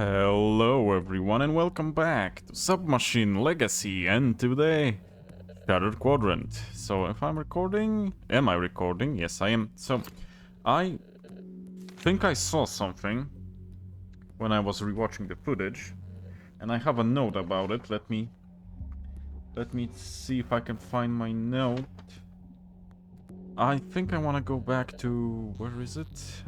Hello everyone and welcome back to Submachine Legacy, and today Shattered Quadrant. So if I'm recording... Am I recording? Yes I am. So I think I saw something when I was rewatching the footage, and I have a note about it. Let me see if I can find my note. I think I want to go back to... where is it?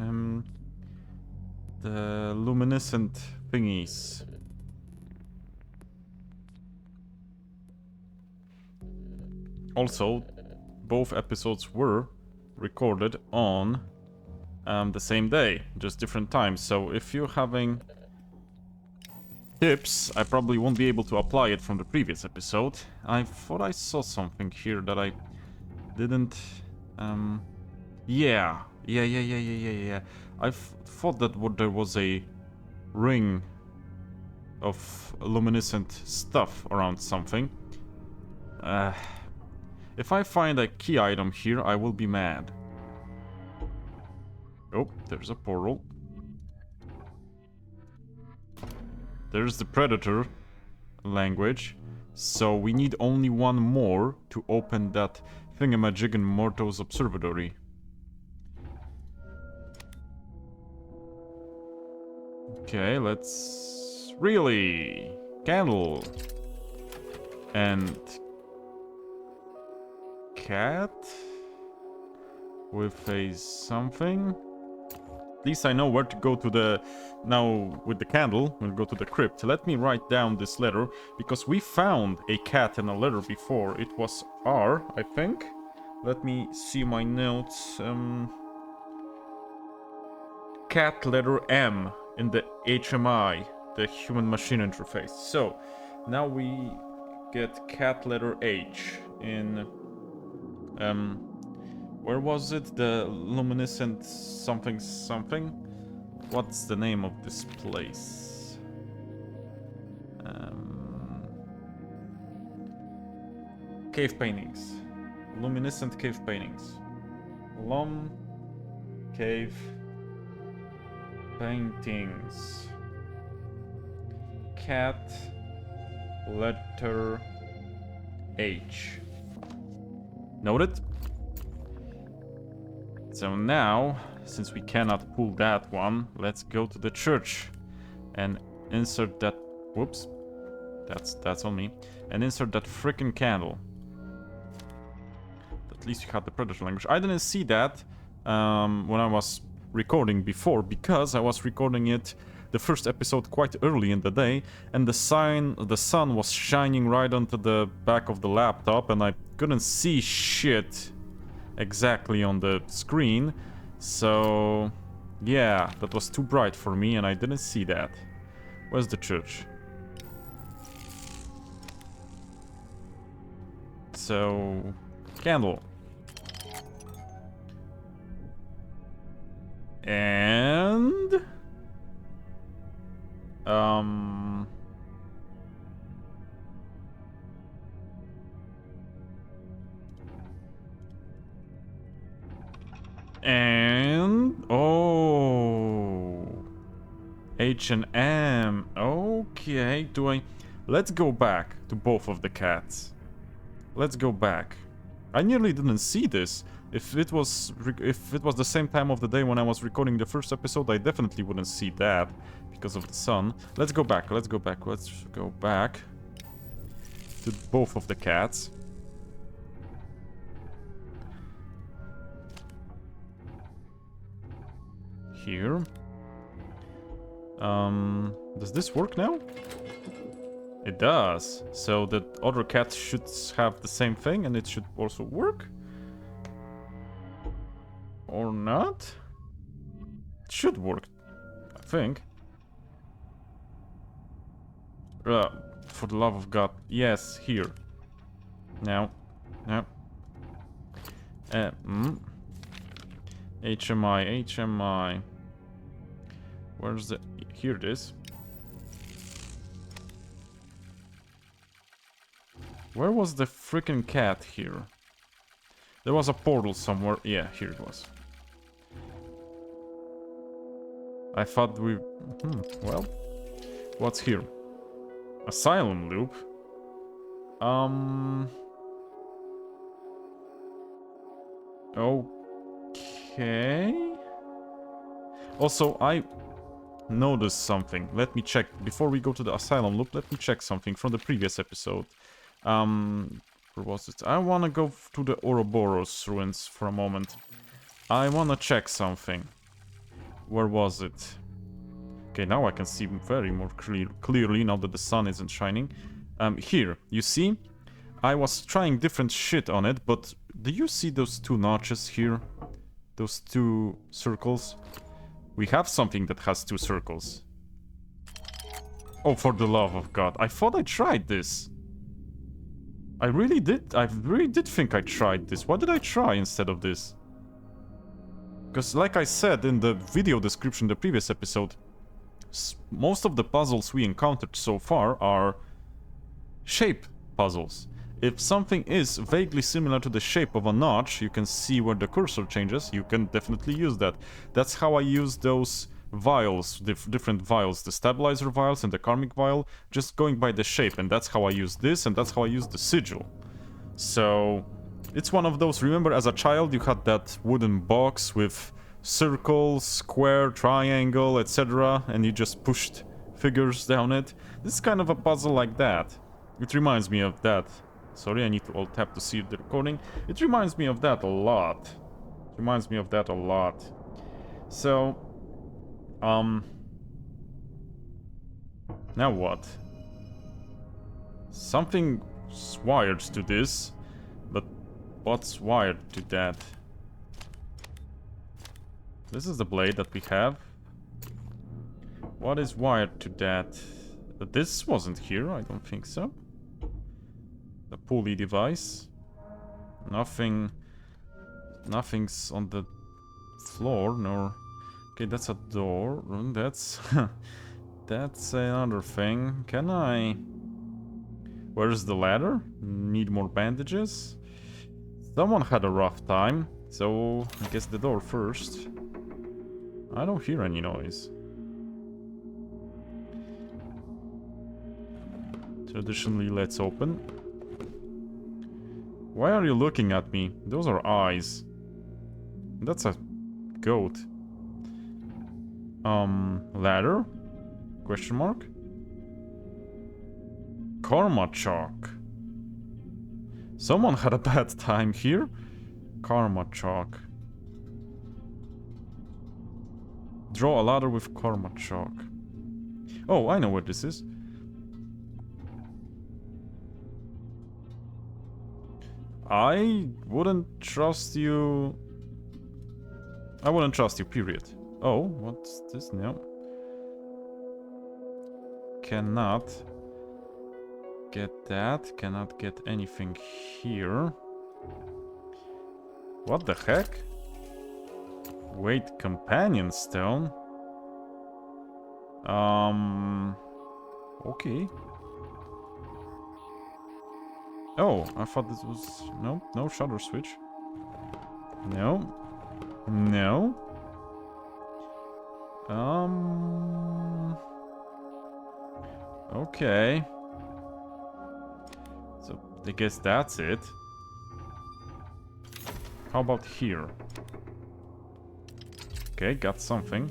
The luminescent thingies. Also, both episodes were recorded on the same day, just different times. So if you're having tips, I probably won't be able to apply it from the previous episode. I thought I saw something here that I didn't... Yeah. I thought that there was a ring of luminescent stuff around something. If I find a key item here, I will be mad. Oh, there's a portal. There's the Predator language. So we need only one more to open that thingamajig in Morto's observatory. Okay, let's... Really? Candle. And... cat? With a something? At least I know where to go to the... Now, with the candle, we'll go to the crypt. Let me write down this letter, because we found a cat in a letter before. It was R, I think. Let me see my notes. Cat letter M in the HMI, the human machine interface. So, now we get cat letter H in... where was it? The luminescent something something? What's the name of this place? Cave paintings. Luminescent cave paintings. Cave paintings. Cat letter H. Noted? So now, since we cannot pull that one, let's go to the church and insert that... Whoops. That's on me. And insert that frickin' candle. At least you had the Predator language. I didn't see that when I was recording before, because I was recording it, the first episode, quite early in the day, and the sun was shining right onto the back of the laptop, and I couldn't see shit exactly on the screen. So yeah, that was too bright for me and I didn't see that. Where's the church? So, candle. And oh, H and M. Okay, let's go back to both of the cats. Let's go back. I nearly didn't see this. If it was the same time of the day when I was recording the first episode, I definitely wouldn't see that because of the sun. Let's go back. Let's go back to both of the cats. Here. Does this work now? It does. So the other cat should have the same thing and it should also work? Or not? It should work, I think. For the love of God. Yes, here. Now. HMI. Where's the... Here it is. Where was the freaking cat here? There was a portal somewhere. Yeah, here it was. I thought we... well... What's here? Asylum loop. Okay. Also, I noticed something. Let me check. Before we go to the asylum loop, let me check something from the previous episode. Where was it? I wanna go to the Ouroboros ruins for a moment. I wanna check something. Where was it? Okay, now I can see very more clearly now that the sun isn't shining. Here, you see? I was trying different shit on it, but do you see those two notches here? Those two circles? We have something that has two circles. Oh, for the love of God. I thought I tried this. I really did think I tried this. What did I try instead of this? Because like I said in the video description, the previous episode, most of the puzzles we encountered so far are shape puzzles. If something is vaguely similar to the shape of a notch, you can see where the cursor changes, you can definitely use that. That's how I use those vials, different vials, the stabilizer vials and the karmic vial, just going by the shape, and that's how I use this, and that's how I use the sigil. So, it's one of those, remember as a child you had that wooden box with circle, square, triangle, etc., and you just pushed figures down it? This is kind of a puzzle like that. It reminds me of that. Sorry, I need to alt tab to see the recording. It reminds me of that a lot. It reminds me of that a lot. So, now what? Something's wired to this, but what's wired to that? This is the blade that we have. What is wired to that? This wasn't here, I don't think so. The pulley device. Nothing's on the floor, nor... Okay, that's a door. That's... that's another thing. Can I... Where's the ladder? Need more bandages? Someone had a rough time, so I guess the door first. I don't hear any noise. Traditionally, let's open. Why are you looking at me? Those are eyes. That's a goat. Ladder? Question mark? Karma chalk. Someone had a bad time here. Karma chalk. Draw a ladder with karma chalk. Oh, I know what this is. I wouldn't trust you. I wouldn't trust you, period. Oh, what's this now? Cannot get that. Cannot get anything here. What the heck? Wait, companion stone? Okay. Oh, I thought this was... No, no shutter switch. No. No. Okay. So, I guess that's it. How about here? Okay, got something.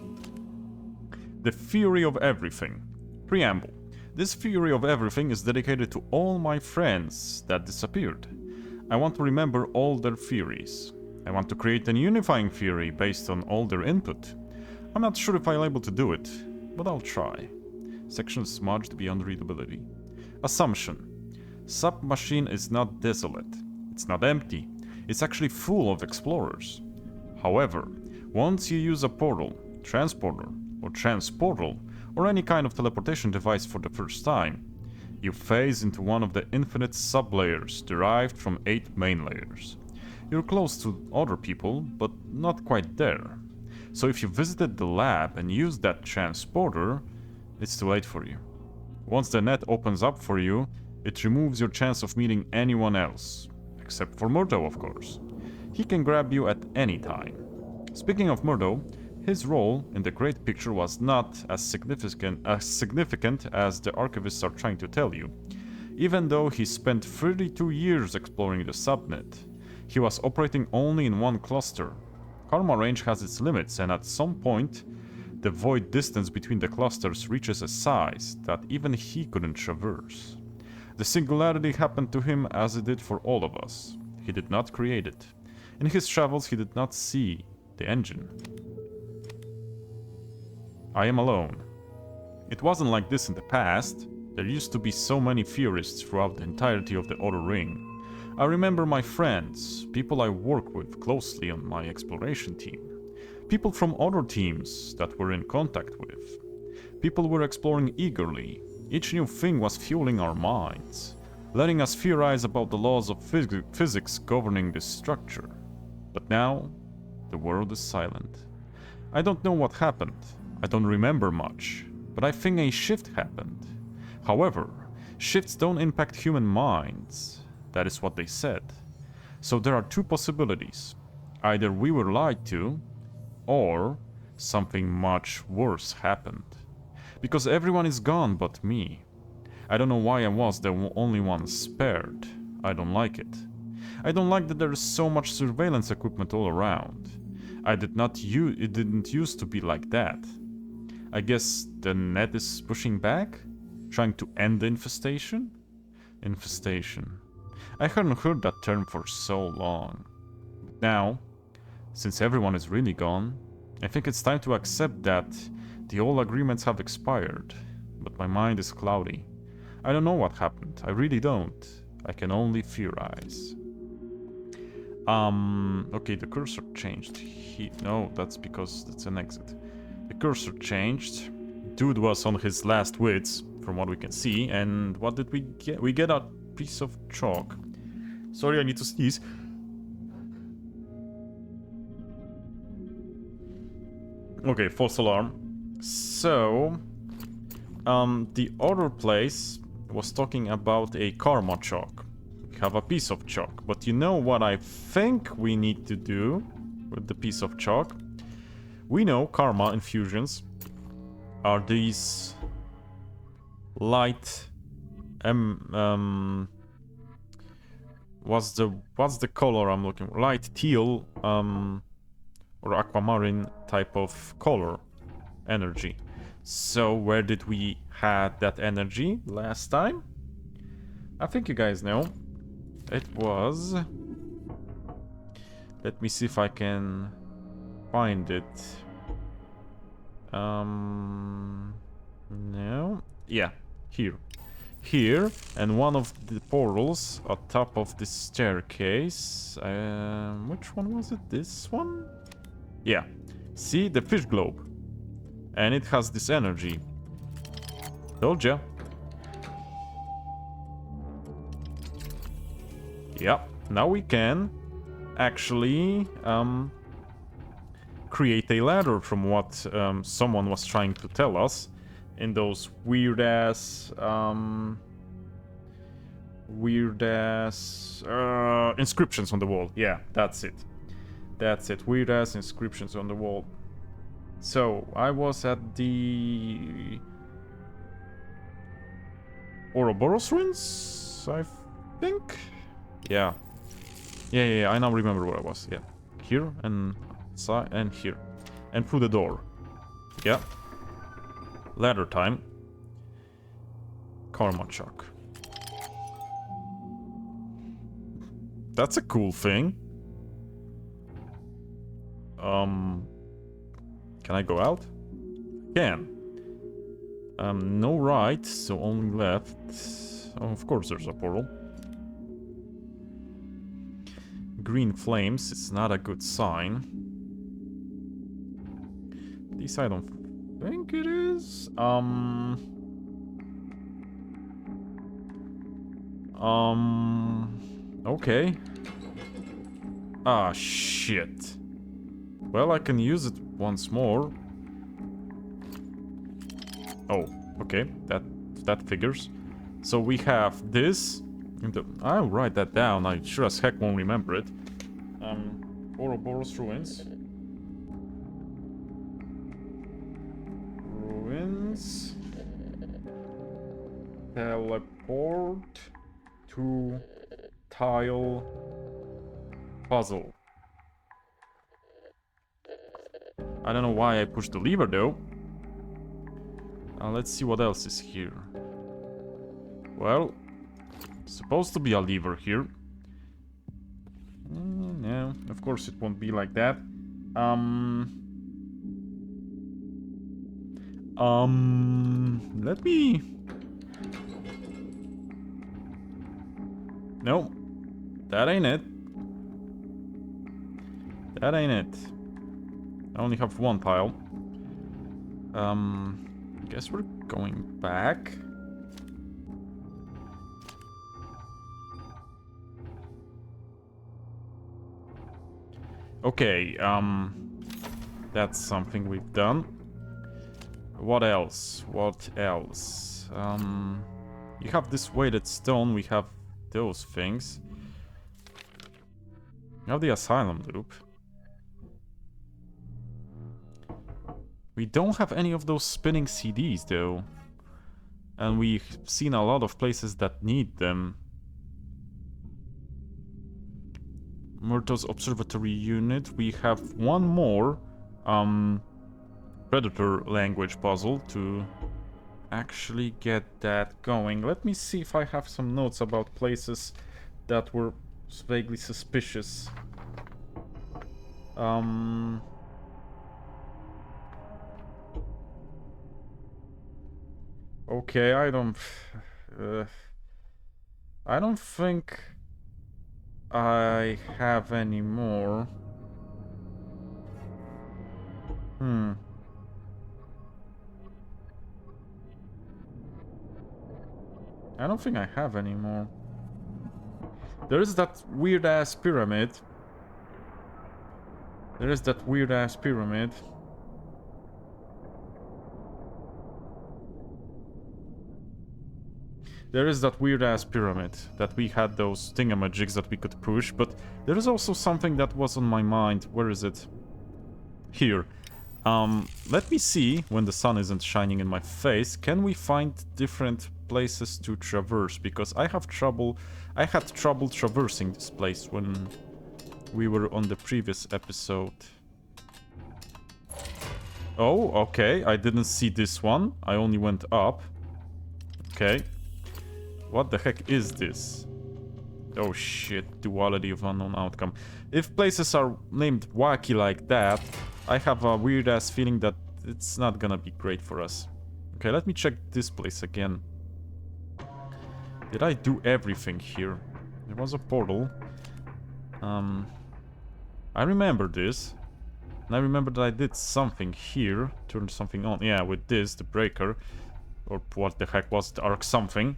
The Fury of Everything. Preamble. This Fury of Everything is dedicated to all my friends that disappeared. I want to remember all their furies. I want to create an unifying fury based on all their input. I'm not sure if I'll able to do it, but I'll try. Section smudged beyond readability. Assumption. Submachine is not desolate. It's not empty. It's actually full of explorers. However, once you use a portal, transporter, or transportal, or any kind of teleportation device for the first time, you phase into one of the infinite sub-layers derived from 8 main layers. You're close to other people, but not quite there. So if you visited the lab and used that transporter, it's too late for you. Once the net opens up for you, it removes your chance of meeting anyone else. Except for Murdo, of course. He can grab you at any time. Speaking of Murdo, His role in the great picture was not as significant as the archivists are trying to tell you. Even though he spent 32 years exploring the subnet, he was operating only in one cluster. Karma range has its limits, and at some point, the void distance between the clusters reaches a size that even he couldn't traverse. The singularity happened to him as it did for all of us. He did not create it. In his travels, he did not see the engine. I am alone. It wasn't like this in the past. There used to be so many theorists throughout the entirety of the Outer Ring. I remember my friends, people I work with closely on my exploration team. People from other teams that we're in contact with. People were exploring eagerly. Each new thing was fueling our minds, letting us theorize about the laws of physics governing this structure. But now, the world is silent. I don't know what happened. I don't remember much, but I think a shift happened. However, shifts don't impact human minds. That is what they said. So there are two possibilities. Either we were lied to, or something much worse happened. Because everyone is gone but me. I don't know why I was the only one spared. I don't like it. I don't like that there is so much surveillance equipment all around. It didn't used to be like that. I guess the net is pushing back? Trying to end the infestation? Infestation. I hadn't heard that term for so long. But now, since everyone is really gone, I think it's time to accept that the old agreements have expired. But my mind is cloudy. I don't know what happened. I really don't. I can only theorize. Okay, the cursor changed. No, that's because that's an exit. The cursor changed. Dude was on his last wits, from what we can see, and what did we get? We get a piece of chalk. Sorry, I need to sneeze. Okay, false alarm. So, the other place was talking about a karma chalk. We have a piece of chalk, but you know what I think we need to do with the piece of chalk? We know karma infusions are these light what's the color I'm looking for? Light teal or aquamarine type of color energy. So where did we had that energy last time? I think you guys know. It was, let me see if I can find it. No. Yeah, here. Here, and one of the portals on top of this staircase. Which one was it? This one? Yeah. See, the fish globe. And it has this energy. Told ya. Yeah, now we can actually create a ladder from what someone was trying to tell us in those weird-ass inscriptions on the wall. Yeah, that's it. That's it. Weird-ass inscriptions on the wall. So, I was at the Ouroboros ruins, I think? Yeah. Yeah, I now remember where I was. Yeah. Here, and here. And through the door. Yeah. Ladder time. Karma chalk. That's a cool thing. Can I go out? Can. No right, so only left. Oh, of course there's a portal. Green flames, it's not a good sign. At least I don't think it is. Okay. Ah, shit. Well, I can use it once more. Oh, okay. That figures. So we have this. I'll write that down. I sure as heck won't remember it. Ouroboros ruins. things. Teleport to tile puzzle. I don't know why I pushed the lever though. Let's see what else is here. Well, supposed to be a lever here. No, of course it won't be like that. Let me... No, that ain't it. That ain't it. I only have one tile. Guess we're going back. Okay, that's something we've done. What else? What else? You have this weighted stone, we have those things. You have the asylum loop. We don't have any of those spinning CDs though. And we've seen a lot of places that need them. Murtaugh's observatory unit. We have one more Predator language puzzle to actually get that going. Let me see if I have some notes about places that were vaguely suspicious. Okay, I don't think I have any more. I don't think I have any more. There is that weird-ass pyramid. There is that weird-ass pyramid. There is that weird-ass pyramid that we had those thingamajigs that we could push, but there is also something that was on my mind. Where is it? Here. Let me see, when the sun isn't shining in my face, can we find different places to traverse? Because I had trouble traversing this place when we were on the previous episode. Oh, okay, I didn't see this one. I only went up. Okay. What the heck is this? Oh shit, duality of unknown outcome. If places are named wacky like that, I have a weird-ass feeling that it's not gonna be great for us. Okay, let me check this place again. Did I do everything here? There was a portal. I remember this. And I remember that I did something here. Turned something on. Yeah, with this, the breaker. Or what the heck was it? Arc something.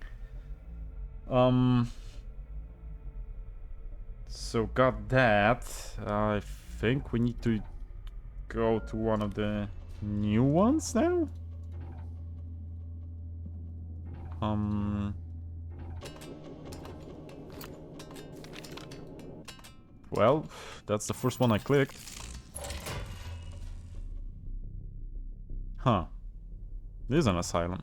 So got that. I think we need to go to one of the new ones now. Well, that's the first one I clicked. Huh. This is an asylum.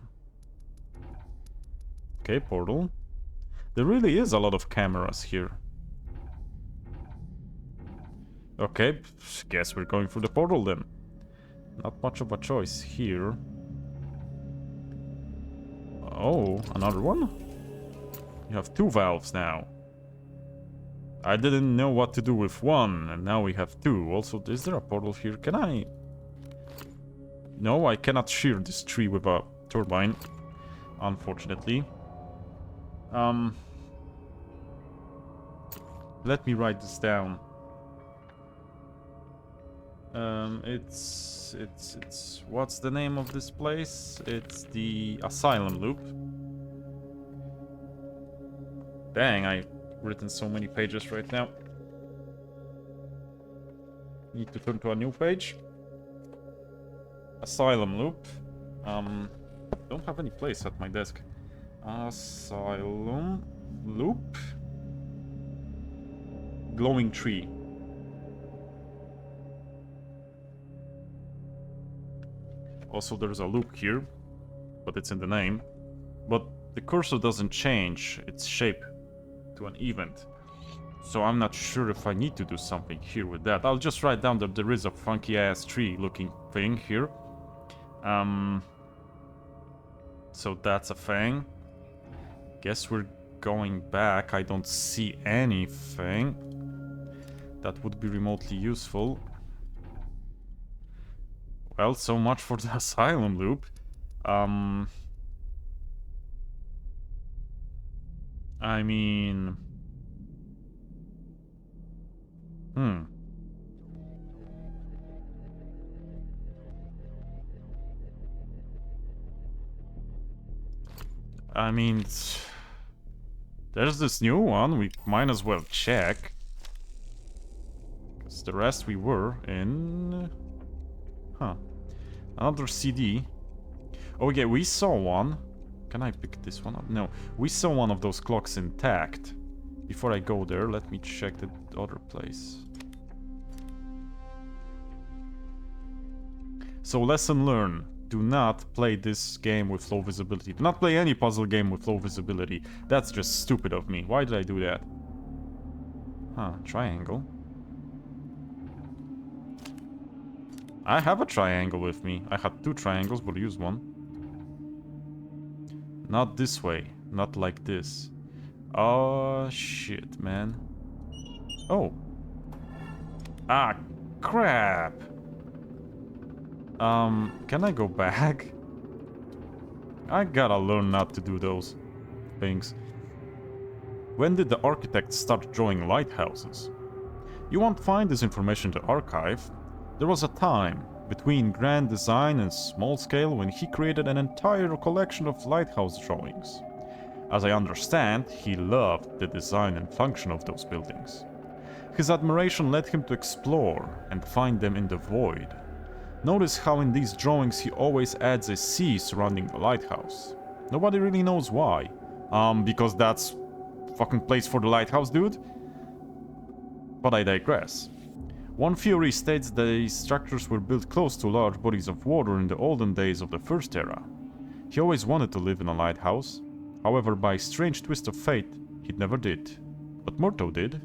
Okay, portal. There really is a lot of cameras here. Okay, guess we're going through the portal then. Not much of a choice here. Oh, another one? You have two valves now. I didn't know what to do with one, and now we have two. Also, is there a portal here? Can I... No, I cannot shear this tree with a turbine, unfortunately. Let me write this down. It's what's the name of this place? It's the asylum loop. Dang, I've written so many pages right now. Need to turn to a new page. Asylum loop. Don't have any place at my desk. Asylum loop. Glowing tree. Also, there's a loop here. but it's in the name. But the cursor doesn't change its shape to an event. So I'm not sure if I need to do something here with that. I'll just write down that there is a funky ass tree looking thing here. So that's a thing. Guess we're going back. I don't see anything that would be remotely useful. Well, so much for the asylum loop. I mean... I mean... There's this new one, we might as well check. Because the rest we were in... Huh. Another CD. Oh yeah, we saw one. Can I pick this one up? No. We saw one of those clocks intact. Before I go there, let me check the other place. So lesson learned. Do not play this game with low visibility. Do not play any puzzle game with low visibility. That's just stupid of me. Why did I do that? Huh, triangle. I have a triangle with me. I had 2 triangles, but use one. Not this way. Not like this. Oh, shit, man. Oh. Ah, crap. Can I go back? I gotta learn not to do those things. When did the architect start drawing lighthouses? You won't find this information in the archive. There was a time between grand design and small scale when he created an entire collection of lighthouse drawings. As I understand, he loved the design and function of those buildings. His admiration led him to explore and find them in the void. Notice how in these drawings he always adds a sea surrounding the lighthouse. Nobody really knows why. Because that's fucking place for the lighthouse, dude? But I digress. One theory states that these structures were built close to large bodies of water in the olden days of the First Era. He always wanted to live in a lighthouse. However, by a strange twist of fate, he never did. But Murto did.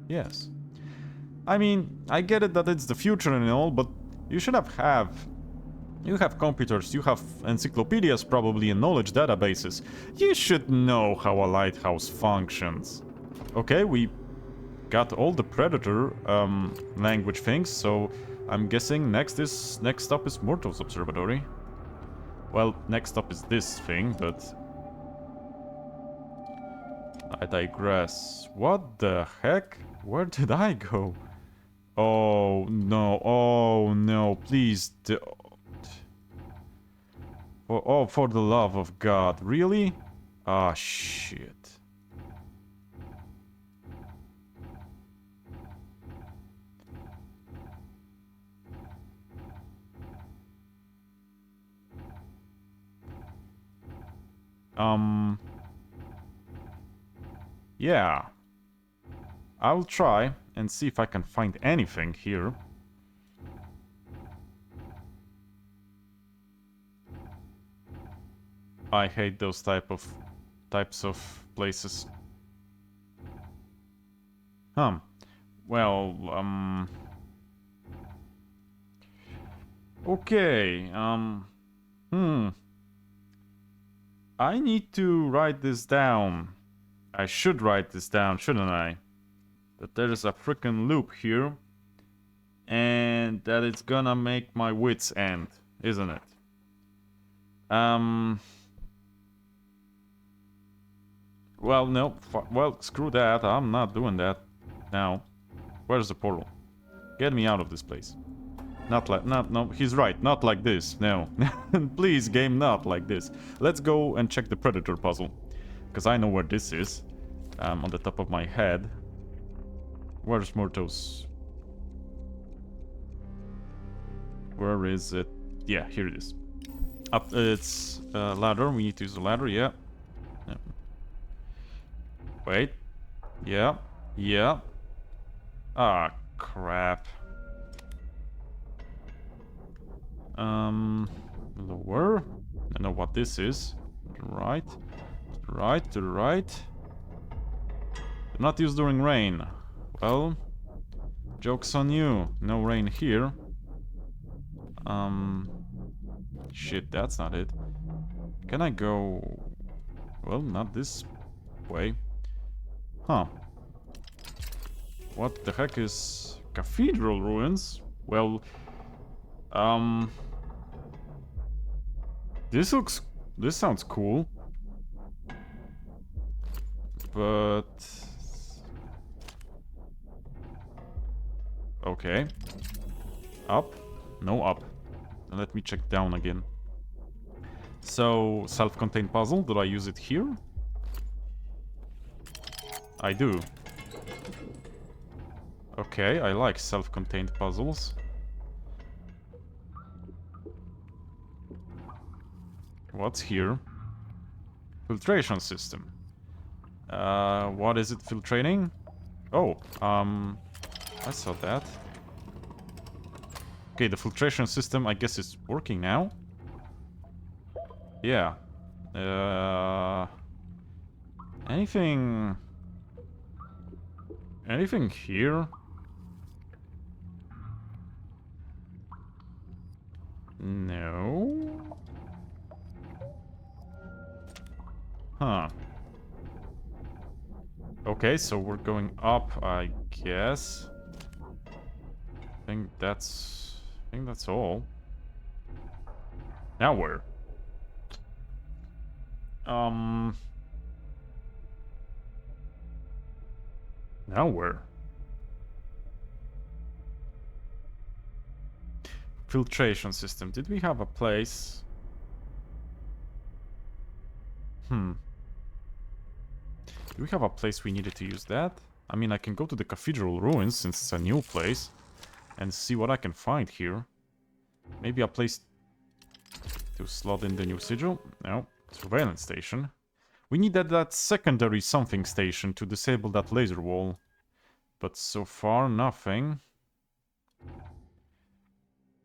Yes. I mean, I get it that it's the future and all, but you should have... You have computers, you have encyclopedias probably and knowledge databases. You should know how a lighthouse functions. Okay, we got all the Predator language things, so I'm guessing next up is Murto's Observatory. Well, next up is this thing, but... I digress. What the heck? Where did I go? Oh no, please don't. Oh, for the love of God, really? Ah, shit. Yeah. I'll try and see if I can find anything here. I hate those types of places. Well, okay, I need to write this down. I should write this down, shouldn't I? That there is a freaking loop here. And that it's gonna make my wits end, isn't it? Well, no. Well, screw that. I'm not doing that now. Where's the portal? Get me out of this place. No, he's right. Not like this. No. Please, game, not like this. Let's go and check the Predator puzzle. Because I know where this is. On the top of my head. Where's Murto's? Where is it? Yeah, here it is. Up, it's a ladder. We need to use the ladder, yeah. Wait. Yeah. Ah, crap. Lower. I know what this is. To the right. To the right. To the right. Do not use during rain. Well, joke's on you. No rain here. Shit, that's not it. Can I go... Well, not this way. Huh. What the heck is... Cathedral ruins? Well... This looks... This sounds cool. But... Okay. Up? No up. Let me check down again. So, self-contained puzzle, did I use it here? I do. Okay, I like self-contained puzzles. What's here? Filtration system. What is it filtrating? Oh, I saw that. Okay, the filtration system, I guess, is working now. Yeah. Anything here? No. Huh. Okay, so we're going up, I guess. I think that's all. Now where? Now where? Filtration system. Did we have a place? Do we have a place we needed to use that? I mean, I can go to the Cathedral Ruins, since it's a new place, and see what I can find here. Maybe a place to slot in the new sigil? No. Surveillance station. We need that secondary something station to disable that laser wall. But so far, nothing.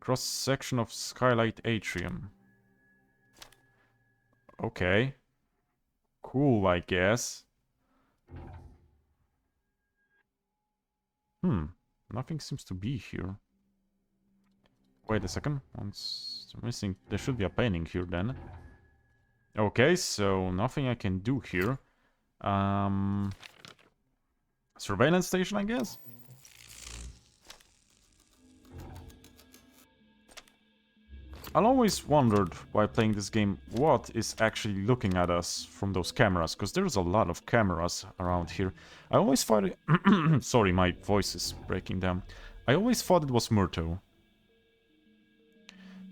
Cross-section of Skylight Atrium. Okay. Cool, I guess. Nothing seems to be here. Wait a second. One's missing. There should be a painting here then. Okay, so nothing I can do here. Surveillance station, I guess? I always wondered, while playing this game, what is actually looking at us from those cameras, because there's a lot of cameras around here. I always thought it... Sorry, my voice is breaking down. I always thought it was Murto.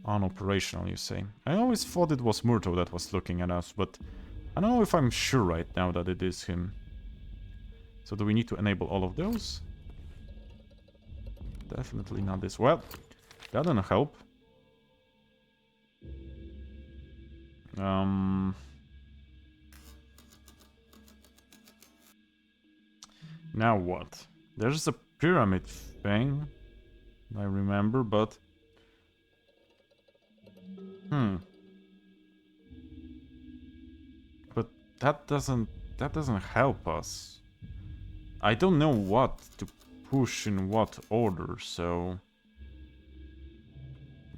Unoperational, you say. I always thought it was Murto that was looking at us, but I don't know if I'm sure right now that it is him. So do we need to enable all of those? Definitely not this. Well, that didn't help. Now what? There's a pyramid thing, I remember, but... But that doesn't help us. I don't know what to push in what order, so...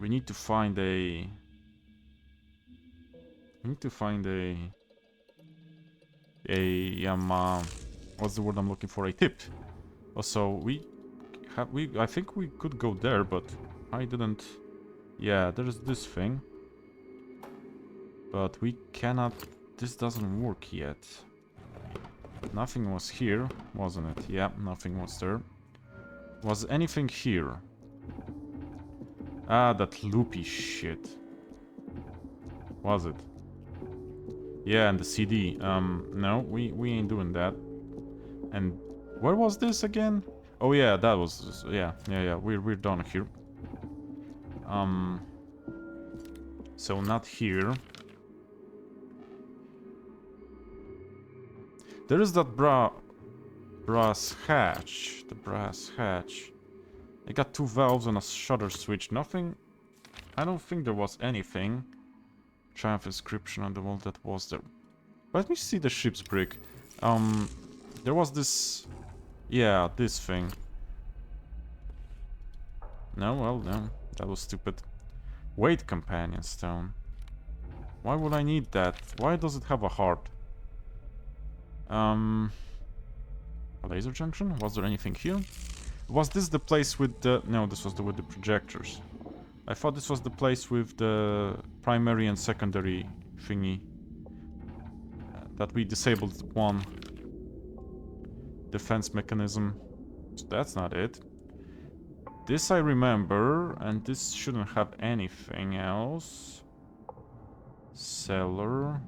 We need to find a... what's the word I'm looking for? A tip. Also, I think we could go there, but I didn't... Yeah, there's this thing. But we cannot... This doesn't work yet. Nothing was here, wasn't it? Yeah, nothing was there. Was anything here? Ah, that loopy shit. Was it? Yeah, and the CD. No, we ain't doing that. And where was this again? Oh yeah, that was... Yeah, we're done here. So not here. There is that brass hatch. The brass hatch. They got two valves and a shutter switch. Nothing... I don't think there was anything Triumph inscription on the wall that was there. Let me see the ship's brick. There was this... Yeah, this thing. No, well, no. That was stupid. Weight companion stone. Why would I need that? Why does it have a heart? A laser junction? Was there anything here? Was this the place with the... No, this was with the projectors. I thought this was the place with the primary and secondary thingy. That we disabled one defense mechanism. So that's not it. This I remember, and this shouldn't have anything else. Cellar.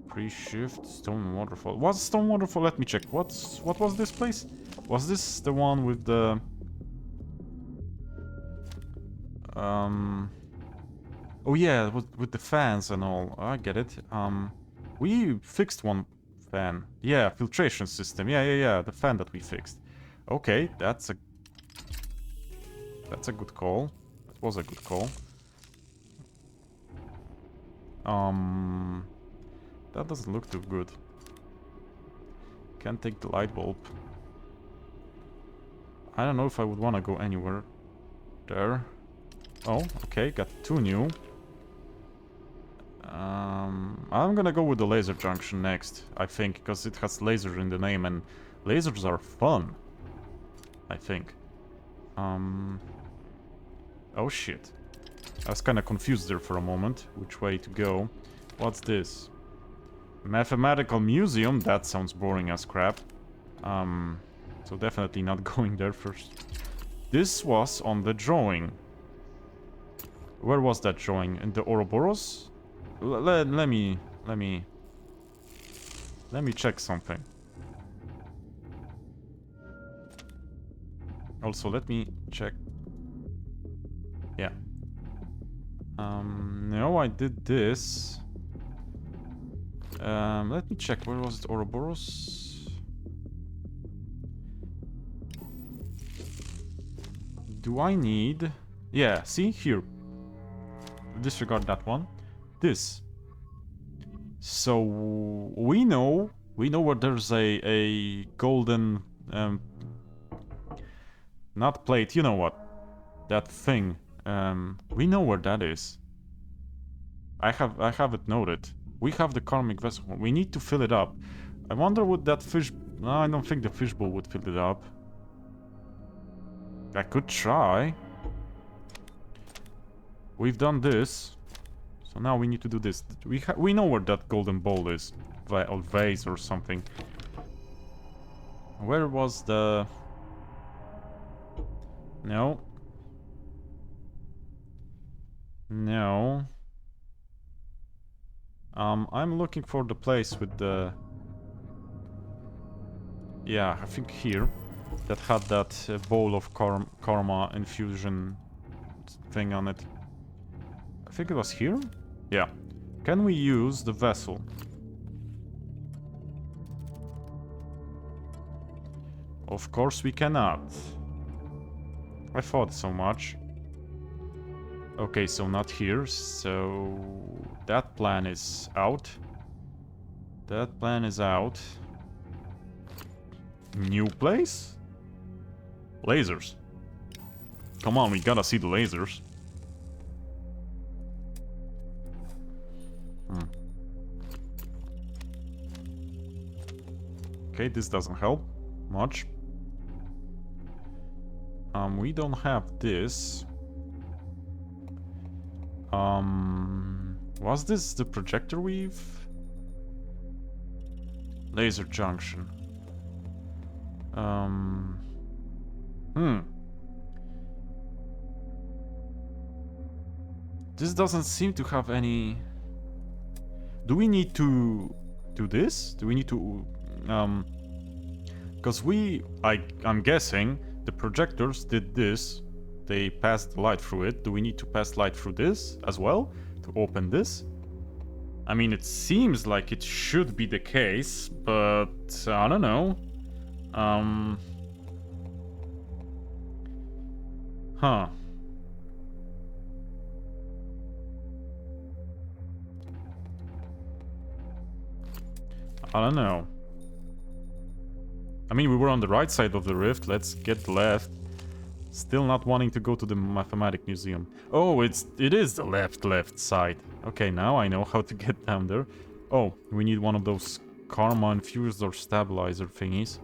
Pre-shift. Stone waterfall. What's stone waterfall? Let me check. What was this place? Was this the one with the... Oh yeah, with the fans and all. I get it. We fixed one fan. Yeah, filtration system. Yeah. The fan that we fixed. Okay, that's a good call. That was a good call. That doesn't look too good. Can't take the light bulb. I don't know if I would want to go anywhere there. Oh, okay, got two new. I'm gonna go with the laser junction next, I think, because it has laser in the name, and lasers are fun, I think. Oh shit. I was kinda confused there for a moment, which way to go. What's this? Mathematical museum? That sounds boring as crap. So definitely not going there first. This was on the drawing. Where was that drawing? In the Ouroboros? Let me check something. Also, let me check. Yeah. No, I did this. Let me check. Where was it? Ouroboros? Do I need... Yeah, see? Here. Disregard that one. This. So we know where there's a golden not plate, you know what? That thing. We know where that is. I have it noted. We have the karmic vessel. We need to fill it up. I wonder would that fish... No, I don't think the fishbowl would fill it up. I could try. We've done this. So now we need to do this. We know where that golden bowl is. Or vase or something. Where was the... No. No. I'm looking for the place with the... Yeah, I think here. That had that bowl of karma infusion thing on it. I think it was here? Yeah. Can we use the vessel? Of course we cannot. I thought so much. Okay, so not here, so... That plan is out. That plan is out. New place? Lasers. Come on, we gotta see the lasers. Okay, this doesn't help much. We don't have this. Was this the projector weave? Laser junction. This doesn't seem to have any... Do we need to do this? Do we need to... Because I'm guessing the projectors did this. They passed the light through it. Do we need to pass light through this as well? To open this? I mean, it seems like it should be the case, but I don't know. Huh. I don't know. I mean, we were on the right side of the rift. Let's get left. Still not wanting to go to the Mathematic Museum. Oh, it is the left side. Okay, now I know how to get down there. Oh, we need one of those karma infused or stabilizer thingies.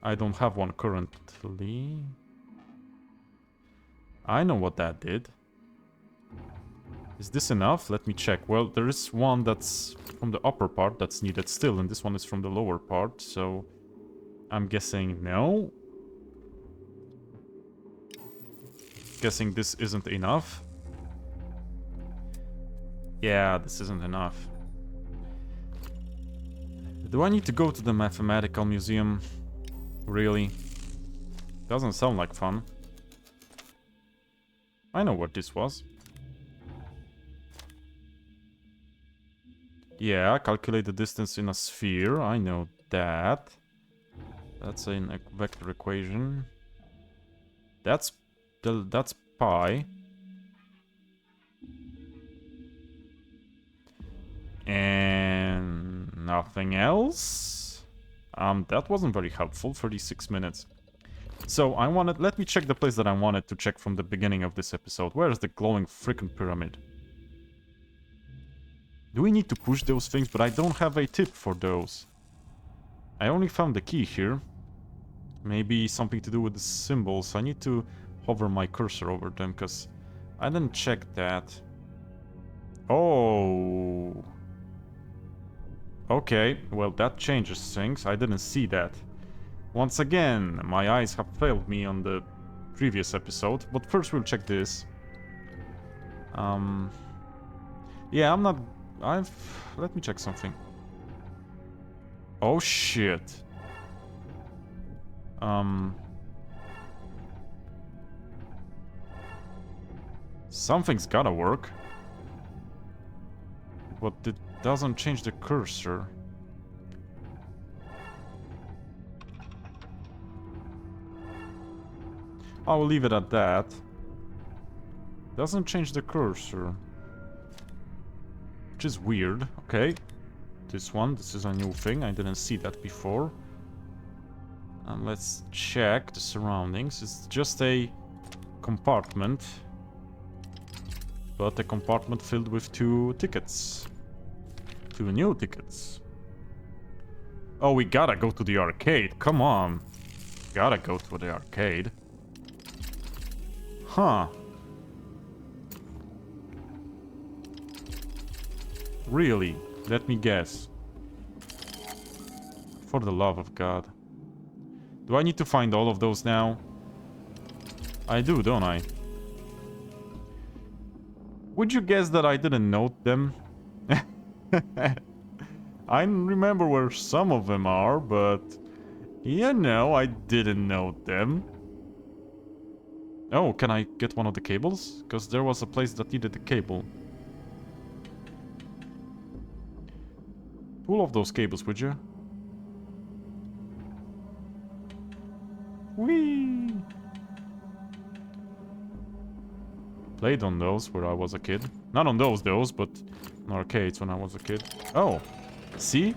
I don't have one currently. I know what that did. Is this enough? Let me check. Well, there is one that's from the upper part that's needed still, and this one is from the lower part, so I'm guessing no. Guessing this isn't enough. Yeah, this isn't enough. Do I need to go to the Mathematical Museum? Really? Doesn't sound like fun. I know what this was. Yeah, calculate the distance in a sphere. I know that. That's a vector equation. That's pi. And nothing else. That wasn't very helpful. 36 minutes. So let me check the place that I wanted to check from the beginning of this episode. Where is the glowing freaking pyramid? Do we need to push those things? But I don't have a tip for those. I only found the key here. Maybe something to do with the symbols. I need to hover my cursor over them because I didn't check that. Oh. Okay, well that changes things. I didn't see that. Once again, my eyes have failed me on the previous episode. But first we'll check this. Yeah, I'm not... Let me check something. Oh shit. Something's gotta work. But it doesn't change the cursor. I'll leave it at that. Doesn't change the cursor. Which is weird. Okay. This is a new thing. I didn't see that before. Let's check the surroundings. It's just a compartment. But a compartment filled with 2 tickets. 2 new tickets. Oh, we gotta go to the arcade. Come on. Gotta go to the arcade. Huh. Really? Let me guess. For the love of God. Do I need to find all of those now? I do, don't I? Would you guess that I didn't note them? I remember where some of them are, but... you know, I didn't note them. Oh, can I get one of the cables? Because there was a place that needed a cable. Pull off those cables, would you? Whee! Played on those where I was a kid. Not on those, but on arcades when I was a kid. Oh, see?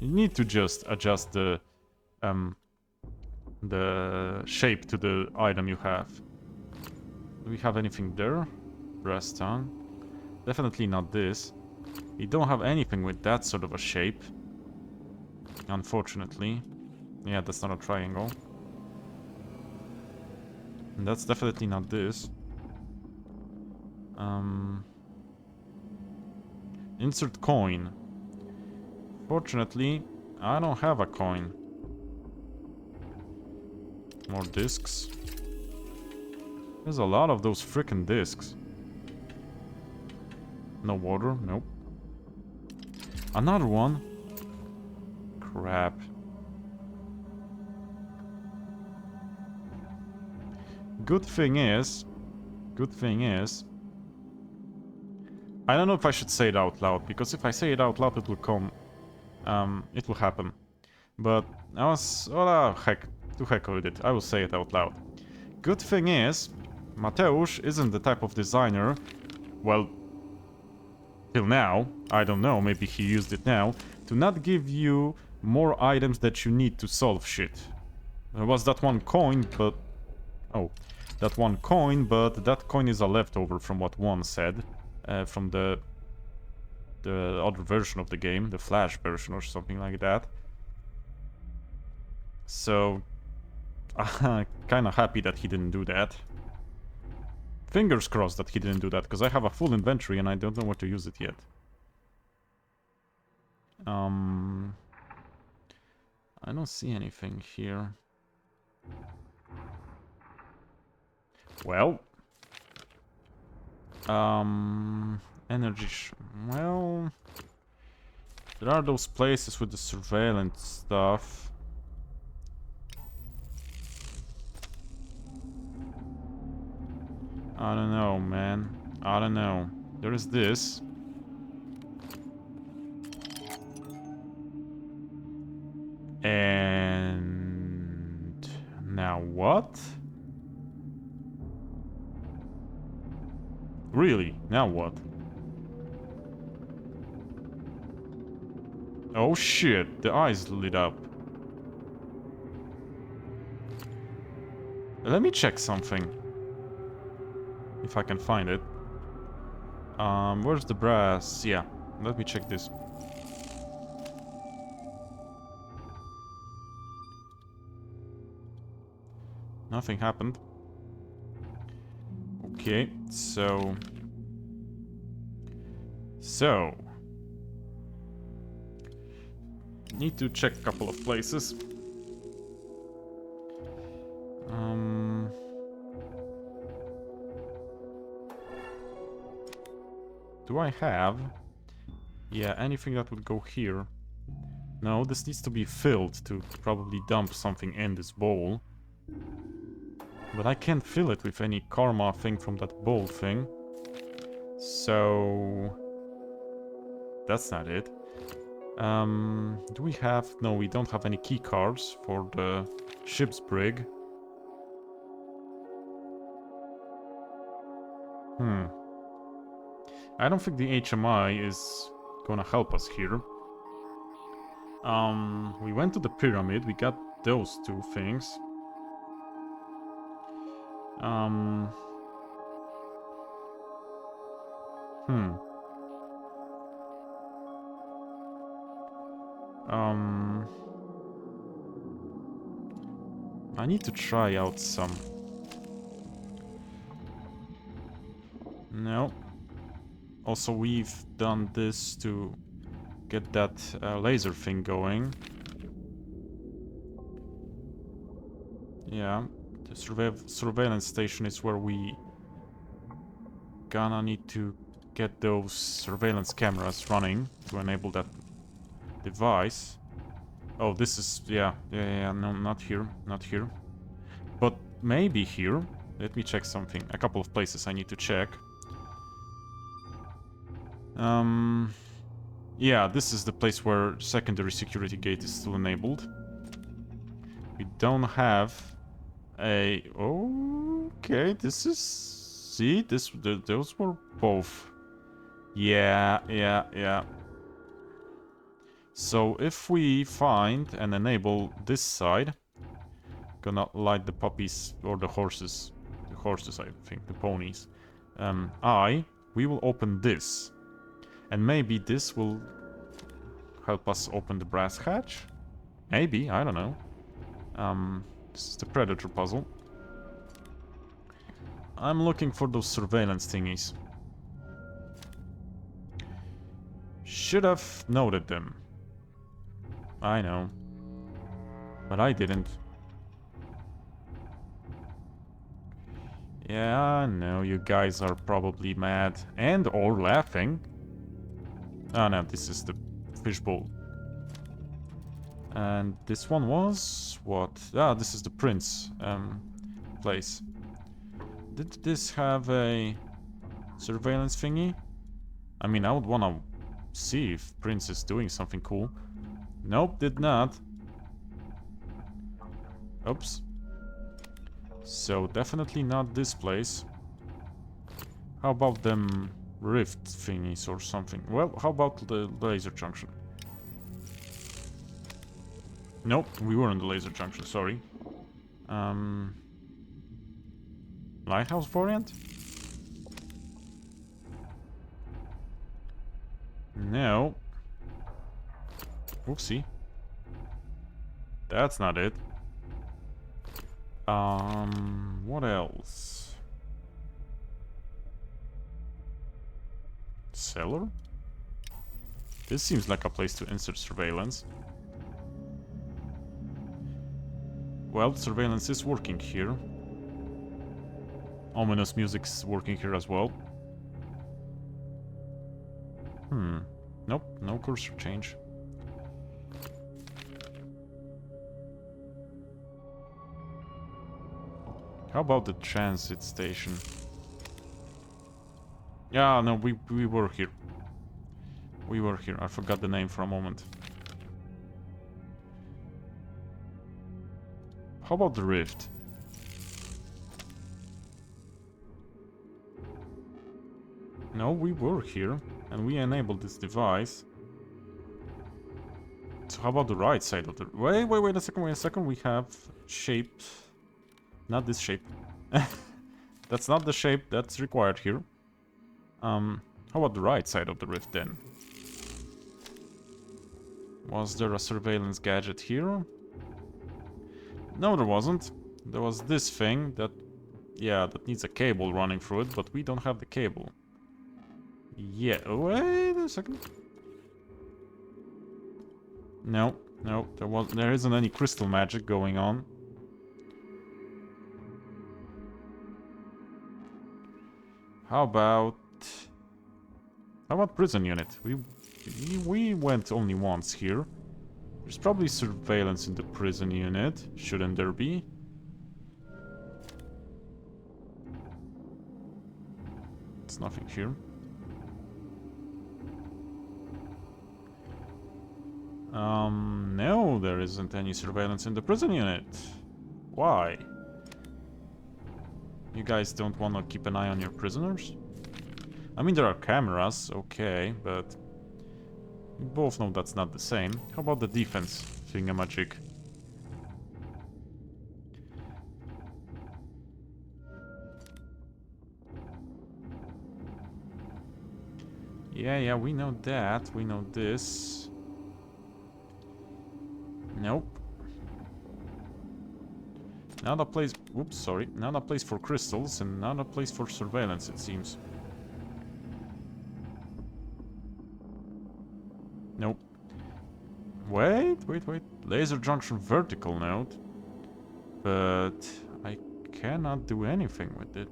You need to just adjust the shape to the item you have. Do we have anything there? Brass tongue. Definitely not this. We don't have anything with that sort of a shape. Unfortunately. Yeah, that's not a triangle. And that's definitely not this. Insert coin. Fortunately, I don't have a coin. More discs. There's a lot of those frickin' discs. No water? Nope. Another one? Crap. Good thing is... I don't know if I should say it out loud, because if I say it out loud, it will come... it will happen. But I was... oh, heck. To heck with it. I will say it out loud. Good thing is, Mateusz isn't the type of designer... well... till now, I don't know, maybe he used it now, to not give you more items that you need to solve shit. There was that one coin, but... Oh, that one coin, but that coin is a leftover from what one said. From the other version of the game, the Flash version or something like that. So, kinda happy that he didn't do that. Fingers crossed that he didn't do that, because I have a full inventory and I don't know where to use it yet. I don't see anything here. Well... energy... well... There are those places with the surveillance stuff. I don't know, man. I don't know. There is this. And... now what? Really? Now what? Oh shit, the eyes lit up. Let me check something. If I can find it. Where's the brass? Yeah, let me check this. Nothing happened. Okay, so... need to check a couple of places. Do I have... yeah, anything that would go here? No, this needs to be filled to probably dump something in this bowl. But I can't fill it with any karma thing from that bowl thing. So... that's not it. Do we have... no, we don't have any key cards for the ship's brig. I don't think the HMI is gonna help us here. We went to the pyramid, we got those two things. I need to try out some... no. Also, we've done this to get that laser thing going. Yeah, the surveillance station is where we gonna need to get those surveillance cameras running to enable that device. Oh, this is... yeah, no, not here, not here. But maybe here. Let me check something. A couple of places I need to check. Yeah, this is the place where secondary security gate is still enabled. We don't have a... okay, this is... see, those were both... yeah. So if we find and enable this side, gonna light the puppies or the horses. The horses, I think, the ponies. We will open this. And maybe this will help us open the brass hatch? Maybe, I don't know. This is the Predator puzzle. I'm looking for those surveillance thingies. Should have noted them. I know. But I didn't. Yeah, I know, you guys are probably mad. And or laughing. Oh no, this is the fishbowl. And this one was... what? Ah, this is the Prince place. Did this have a surveillance thingy? I mean, I would wanna see if Prince is doing something cool. Nope, did not. Oops. So definitely not this place. How about them rift thingies or something. Well, how about the laser junction? Nope, we were in the laser junction, sorry. Lighthouse variant? No. Oopsie. That's not it. What else? Cellar? This seems like a place to insert surveillance. Well, surveillance is working here. Ominous music's working here as well. Nope, no cursor change. How about the transit station? Yeah, no, we were here. We were here. I forgot the name for a moment. How about the rift? No, we were here, and we enabled this device. So how about the right side of the... Wait a second, we have shape... Not this shape. That's not the shape that's required here. How about the right side of the rift then? Was there a surveillance gadget here? No, there wasn't. There was this thing that... Yeah, that needs a cable running through it, but we don't have the cable. Yeah, wait a second. No, there isn't any crystal magic going on. How about prison unit? We went only once here. There's probably surveillance in the prison unit, shouldn't there be? There's nothing here. No, there isn't any surveillance in the prison unit. Why? You guys don't want to keep an eye on your prisoners? I mean, there are cameras, okay, but... We both know that's not the same. How about the defense thingamajig? Yeah, we know that. We know this. Nope. Not a place... Oops, sorry. Not a place for crystals and not a place for surveillance, it seems. Nope. Wait. Laser junction vertical node. But I cannot do anything with it.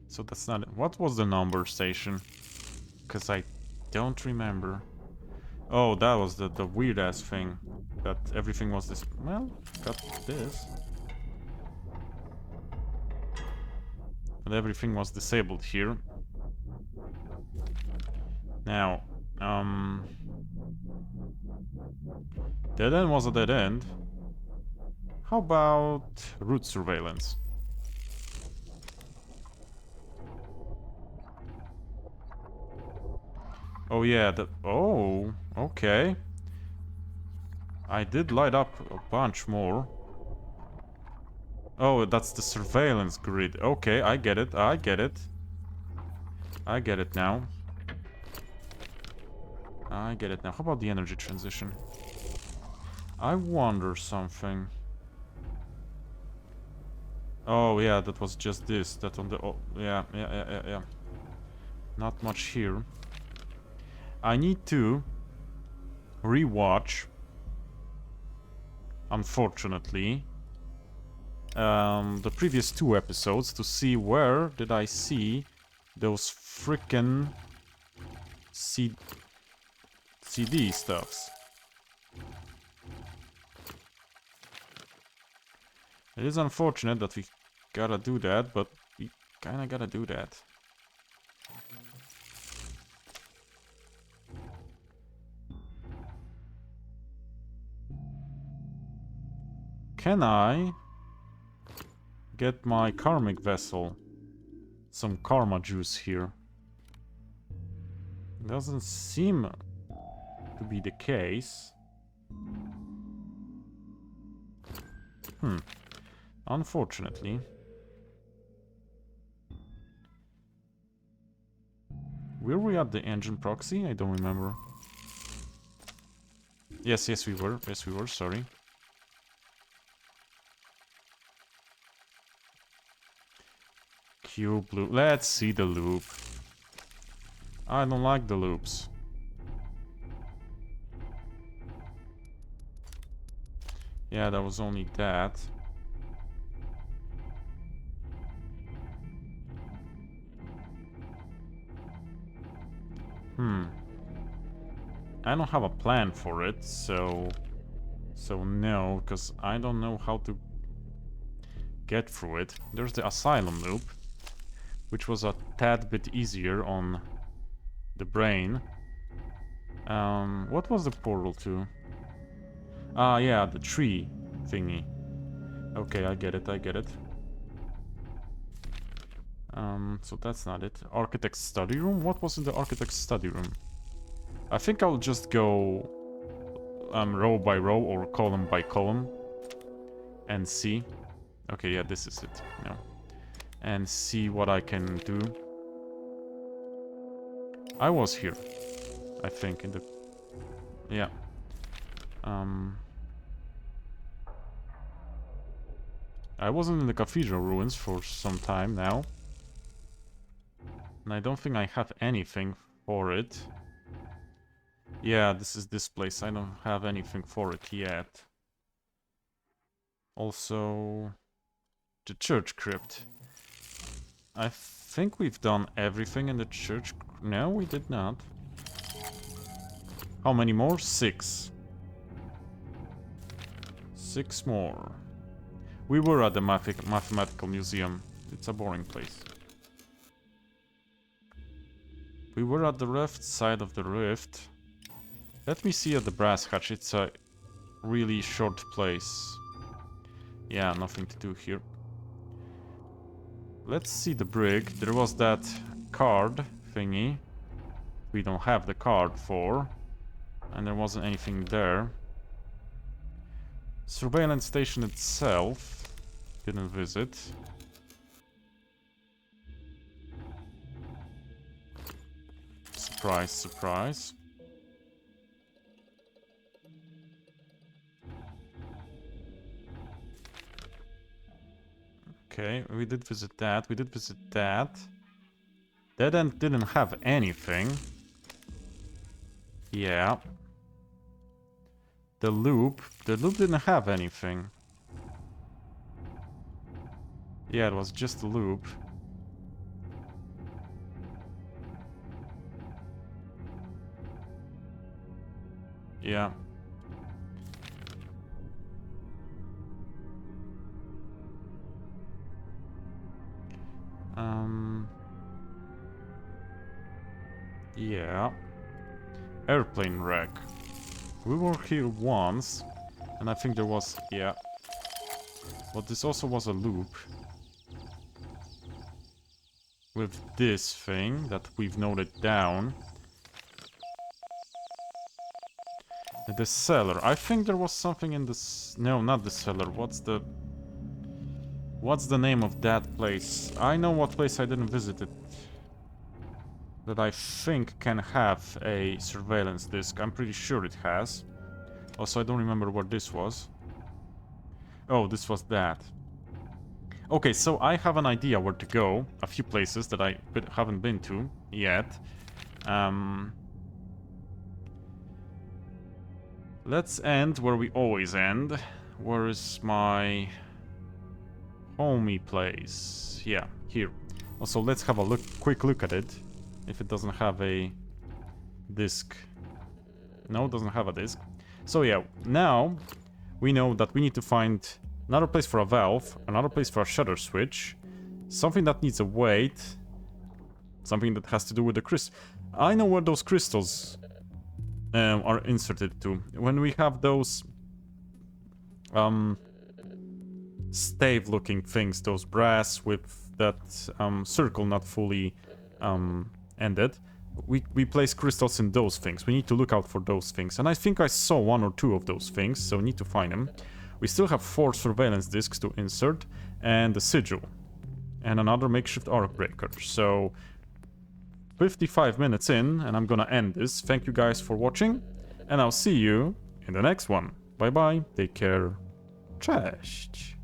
So that's not it. What was the number station? Because I don't remember. Oh, that was the weird ass thing. That everything was this. Well, got this. But everything was disabled here. Now, dead end was a dead end. How about route surveillance? Oh yeah, oh, okay. I did light up a bunch more. Oh, that's the surveillance grid. Okay, I get it. I get it now. How about the energy transition? I wonder something. Oh yeah, that was just this. That on the... Oh, yeah. Not much here. I need to rewatch, unfortunately, the previous 2 episodes to see where did I see those frickin' CD stuffs. It is unfortunate that we gotta do that, but we kinda gotta do that. Can I get my karmic vessel some karma juice here? Doesn't seem to be the case. Unfortunately. Were we at the engine proxy? I don't remember. Yes, we were. Yes, we were, sorry. Cube loop. Let's see the loop. I don't like the loops. Yeah, that was only that. I don't have a plan for it, so no, because I don't know how to get through it. There's the asylum loop, which was a tad bit easier on the brain. What was the portal to? Ah, yeah, the tree thingy. Okay, I get it, I get it. So that's not it. Architect's study room? What was in the architect's study room? I think I'll just go row by row or column by column and see. Okay, yeah, this is it. No. And see what I can do. I was here, I think, in the... Yeah. I wasn't in the cathedral ruins for some time now. And I don't think I have anything for it. Yeah, this is this place. I don't have anything for it yet. Also, the church crypt. I think we've done everything in the church. No, we did not. How many more? 6. 6 more. We were at the mathematical museum. It's a boring place. We were at the left side of the rift. Let me see at the brass hatch. It's a really short place. Yeah, nothing to do here. Let's see the brig. There was that card thingy. We don't have the card for. And there wasn't anything there. Surveillance station itself. Didn't visit. Surprise, surprise. Okay, we did visit that. We did visit that. Dead End didn't have anything. Yeah. The loop didn't have anything. Yeah, it was just a loop. Yeah. Yeah. Airplane wreck. We were here once, and I think there was... yeah. But this also was a loop. With this thing that we've noted down. The cellar. I think there was something in this... no, not the cellar. What's the name of that place? I know what place I didn't visit it. That I think can have a surveillance disc. I'm pretty sure it has. Also, I don't remember where this was. Oh, this was that. Okay, so I have an idea where to go. A few places that I haven't been to yet. Let's end where we always end. Where is my homey place? Yeah, here. Also, let's have a quick look at it. If it doesn't have a disc. No, it doesn't have a disc. So yeah, now we know that we need to find another place for a valve, another place for a shutter switch, something that needs a weight, something that has to do with the crystal. I know where those crystals are inserted to. When we have those stave-looking things, those brass with that circle not fully ended. We place crystals in those things. We need to look out for those things. And I think I saw 1 or 2 of those things, so we need to find them. We still have 4 surveillance discs to insert, and a sigil. And another makeshift arc breaker. So 55 minutes in, and I'm gonna end this. Thank you guys for watching, and I'll see you in the next one. Bye bye, take care, cześć.